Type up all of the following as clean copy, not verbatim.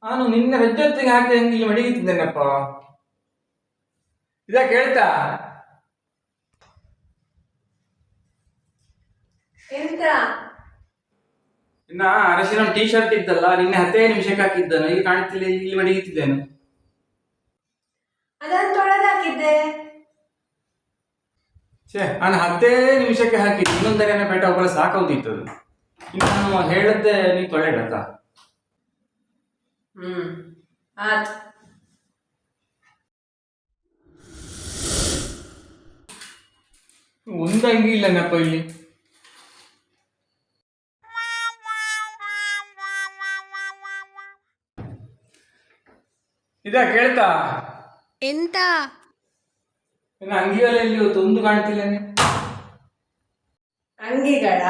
ನಾನು ನಿನ್ನೆ ರಜ್ಜೊತ್ತಿಗೆ ಹಾಕಿ ಹಂಗೆ ಇಲ್ಲಿ ಮಡಗಿತಿದ್ದೇನಪ್ಪ. ಇದ ಕೇಳ್ತಾ ಎಂತ ಇನ್ನ ಅರಸಿನ ಟೀ ಶರ್ಟ್ ಇದ್ದಲ್ಲ, ನಿನ್ನೆ 10 ನಿಮಿಷಕ್ಕೆ ಹಾಕಿದ್ದನು, ಈಗ ಕಾಣ್ತಿಲ್ಲ, ಇಲ್ಲಿ ಮಡಗಿತಿದ್ದೇನೆ. ಅದನ್ನು ತೊಳೆದಾಕಿದ್ದೆ. ನಾನು 10 ನಿಮಿಷಕ್ಕೆ ಹಾಕಿದ್ದು, ಇನ್ನೊಂದರೇನ ಪೇಟ ಒಬ್ಬಳ ಸಾಕೌದಿತ್ತು. ಇನ್ನು ನಾನು ಹೇಳದ್ದೆ ನೀ ತೊಳೆಡತ್ತ. ಆಯ್ತು. ಒಂದಂಗಿ ಇಲ್ಲನಪ್ಪ ಇಲ್ಲಿ. ಇದ ಕೇಳ್ತಾ ಎಂತ ಇನ್ನು ಅಂಗಿಗಳ ಇಲ್ಲಿ ಇವತ್ತು ಒಂದು ಕಾಣ್ತಿಲ್ಲ. ಅಂಗಿಗಳ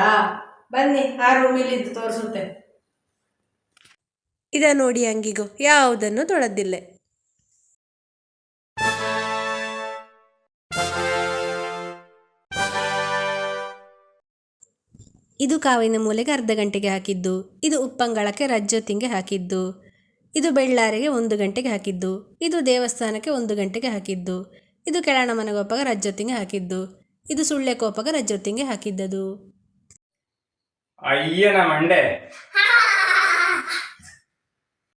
ಬನ್ನಿ, ಆ ರೂಮಲ್ಲಿ ಇದ್ದು ತೋರಿಸುತ್ತೆ. ಇದ ನೋಡಿ ಅಂಗಿಗೂ ಯಾವುದನ್ನು ತೊಳೆದಿಲ್ಲ. ಇದು ಕಾವಿನ ಮೂಲೆಗೆ ಅರ್ಧ ಗಂಟೆಗೆ ಹಾಕಿದ್ದು, ಇದು ಉಪ್ಪಂಗಳಕ್ಕೆ ರಜ್ಜೊತ್ತಿಗೆ ಹಾಕಿದ್ದು, ಇದು ಬೆಳ್ಳಾರಿಗೆ 1 ಗಂಟೆಗೆ ಹಾಕಿದ್ದು, ಇದು ದೇವಸ್ಥಾನಕ್ಕೆ 1 ಗಂಟೆಗೆ ಹಾಕಿದ್ದು, ಇದು ಕೆಳಣ ಮನೆಗೋಪಾಗ ರಜ್ಜೊತ್ತಿಗೆ ಹಾಕಿದ್ದು, ಇದು ಸುಳ್ಳೆ ಕೋಪಾಗ ರಜ್ಜೊತ್ತಿಗೆ ಹಾಕಿದ್ದದು. ಅಯ್ಯನ ಮಂಡೆ.